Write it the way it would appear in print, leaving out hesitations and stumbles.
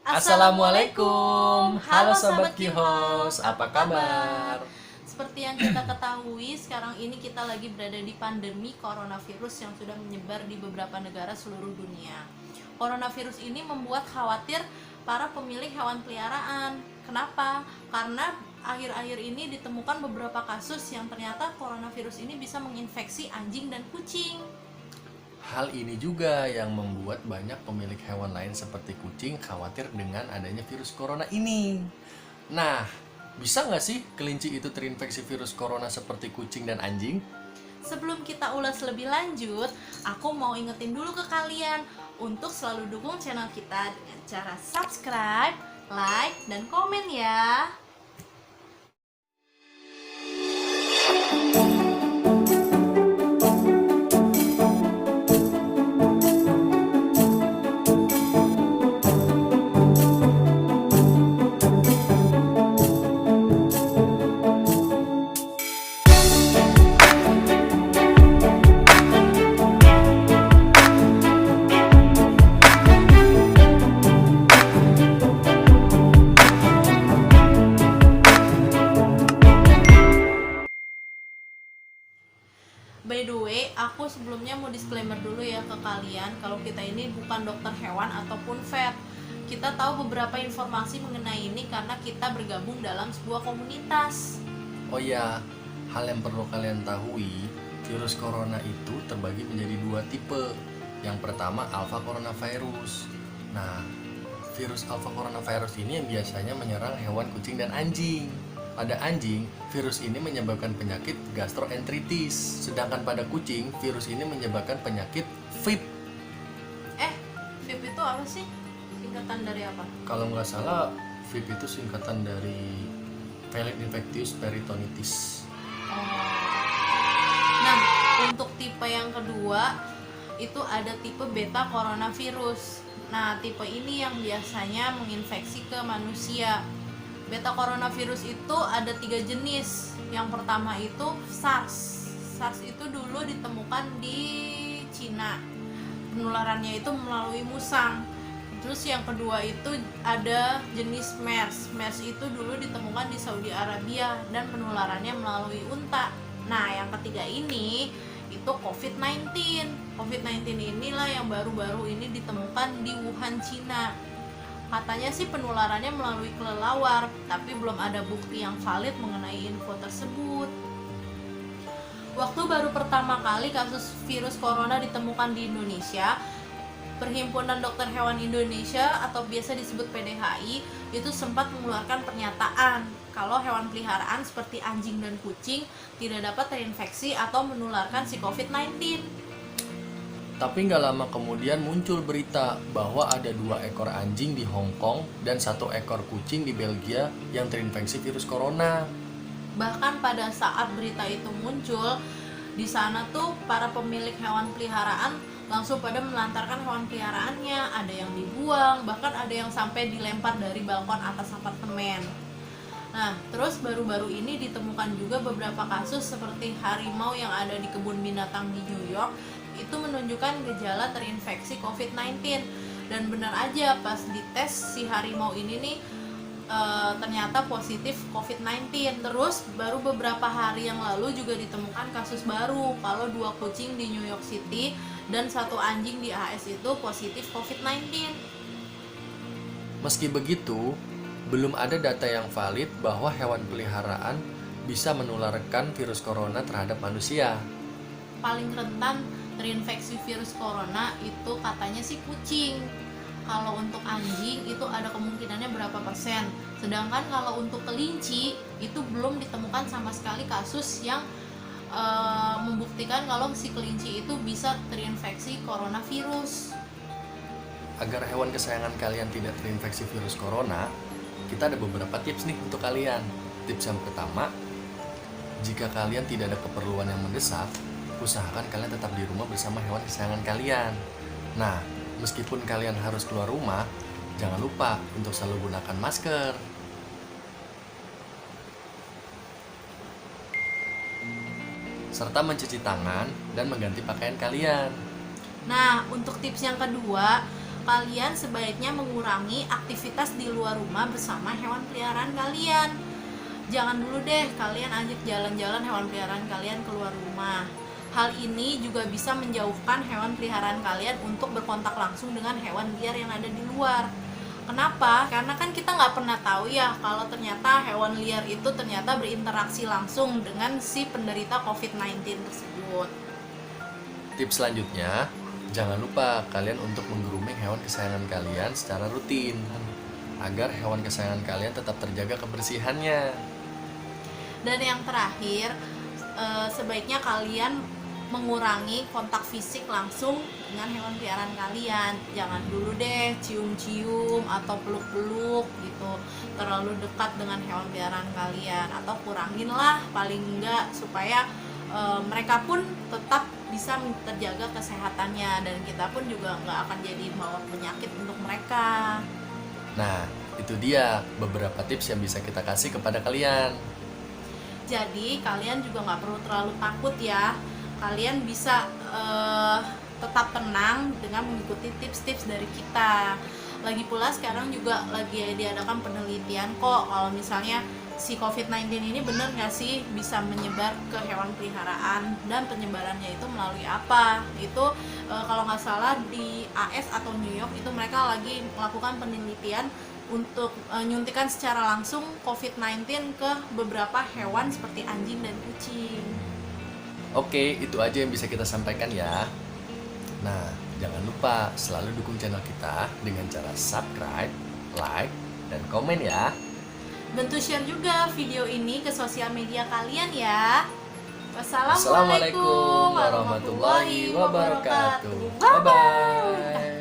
Assalamualaikum. Halo Sobat Kihos, apa kabar? Seperti yang kita ketahui, sekarang ini kita lagi berada di pandemi coronavirus yang sudah menyebar di beberapa negara seluruh dunia. Coronavirus ini membuat khawatir para pemilik hewan peliharaan. Kenapa? Karena akhir-akhir ini ditemukan beberapa kasus yang ternyata coronavirus ini bisa menginfeksi anjing dan kucing. Hal ini juga yang membuat banyak pemilik hewan lain seperti kucing khawatir dengan adanya virus corona ini. Nah, bisa nggak sih kelinci itu terinfeksi virus corona seperti kucing dan anjing? Sebelum kita ulas lebih lanjut, aku mau ingetin dulu ke kalian untuk selalu dukung channel kita dengan cara subscribe, like, dan komen ya. By the way, aku sebelumnya mau disclaimer dulu ya ke kalian kalau kita ini bukan dokter hewan ataupun vet. Kita tahu beberapa informasi mengenai ini karena kita bergabung dalam sebuah komunitas. Oh ya, hal yang perlu kalian tahu, virus corona itu terbagi menjadi dua tipe. Yang pertama alpha coronavirus. Nah, virus alpha coronavirus ini yang biasanya menyerang hewan kucing dan anjing. Pada anjing, virus ini menyebabkan penyakit gastroenteritis, sedangkan pada kucing, virus ini menyebabkan penyakit VIP. VIP itu apa sih? Singkatan dari apa? Kalau nggak salah, VIP itu singkatan dari Valid Infectious Peritonitis. Nah, untuk tipe yang kedua itu ada tipe beta coronavirus. Nah, tipe ini yang biasanya menginfeksi ke manusia. Beta coronavirus itu ada 3 jenis. Yang pertama itu SARS. SARS itu dulu ditemukan di Cina. Penularannya itu melalui musang. Terus yang kedua itu ada jenis MERS. MERS itu dulu ditemukan di Saudi Arabia dan penularannya melalui unta. Nah, yang ketiga ini itu COVID-19. COVID-19 inilah yang baru-baru ini ditemukan di Wuhan, Cina. Katanya sih penularannya melalui kelelawar, tapi belum ada bukti yang valid mengenai info tersebut. Waktu baru pertama kali kasus virus corona ditemukan di Indonesia, Perhimpunan Dokter Hewan Indonesia atau biasa disebut PDHI itu sempat mengeluarkan pernyataan kalau hewan peliharaan seperti anjing dan kucing tidak dapat terinfeksi atau menularkan si COVID-19. Tapi nggak lama kemudian muncul berita bahwa ada 2 ekor anjing di Hong Kong dan 1 ekor kucing di Belgia yang terinfeksi virus corona. Bahkan pada saat berita itu muncul, di sana tuh para pemilik hewan peliharaan langsung pada melantarkan hewan peliharaannya, ada yang dibuang, bahkan ada yang sampai dilempar dari balkon atas apartemen. Nah, terus baru-baru ini ditemukan juga beberapa kasus seperti harimau yang ada di kebun binatang di New York itu menunjukkan gejala terinfeksi COVID-19. Dan benar aja pas dites si harimau ini nih ternyata positif COVID-19. Terus baru beberapa hari yang lalu juga ditemukan kasus baru kalau 2 kucing di New York City dan 1 anjing di AS itu positif COVID-19. Meski begitu, belum ada data yang valid bahwa hewan peliharaan bisa menularkan virus corona terhadap manusia. Paling rentan terinfeksi virus corona itu katanya sih kucing. Kalau untuk anjing itu ada kemungkinannya berapa persen. Sedangkan kalau untuk kelinci itu belum ditemukan sama sekali kasus yang membuktikan kalau si kelinci itu bisa terinfeksi coronavirus. Agar hewan kesayangan kalian tidak terinfeksi virus corona, kita ada beberapa tips nih untuk kalian. Tips yang pertama, jika kalian tidak ada keperluan yang mendesak, usahakan kalian tetap di rumah bersama hewan kesayangan kalian. Nah, meskipun kalian harus keluar rumah, jangan lupa untuk selalu gunakan masker. Serta mencuci tangan dan mengganti pakaian kalian. Nah, untuk tips yang kedua, kalian sebaiknya mengurangi aktivitas di luar rumah bersama hewan peliharaan kalian. Jangan dulu deh kalian ajak jalan-jalan hewan peliharaan kalian keluar rumah. Hal ini juga bisa menjauhkan hewan peliharaan kalian untuk berkontak langsung dengan hewan liar yang ada di luar. Kenapa? Karena kan kita nggak pernah tahu ya kalau ternyata hewan liar itu ternyata berinteraksi langsung dengan si penderita COVID-19 tersebut. Tips selanjutnya, jangan lupa kalian untuk menggrooming hewan kesayangan kalian secara rutin agar hewan kesayangan kalian tetap terjaga kebersihannya. Dan yang terakhir, sebaiknya kalian mengurangi kontak fisik langsung dengan hewan peliharaan kalian. Jangan dulu deh cium-cium atau peluk-peluk gitu terlalu dekat dengan hewan peliharaan kalian, atau kuranginlah paling enggak supaya mereka pun tetap bisa terjaga kesehatannya dan kita pun juga nggak akan jadi bawa penyakit untuk mereka. Nah, itu dia beberapa tips yang bisa kita kasih kepada kalian. Jadi kalian juga nggak perlu terlalu takut ya. Kalian bisa tetap tenang dengan mengikuti tips-tips dari kita. Lagi pula sekarang juga lagi diadakan penelitian kok kalau misalnya si COVID-19 ini benar nggak sih bisa menyebar ke hewan peliharaan, dan penyebarannya itu melalui apa. Itu kalau nggak salah di AS atau New York itu mereka lagi melakukan penelitian untuk nyuntikan secara langsung COVID-19 ke beberapa hewan seperti anjing dan kucing. Oke, itu aja yang bisa kita sampaikan ya. Nah, jangan lupa selalu dukung channel kita dengan cara subscribe, like, dan komen ya. Bantu share juga video ini ke sosial media kalian ya. Wassalamualaikum warahmatullahi wabarakatuh. Bye-bye.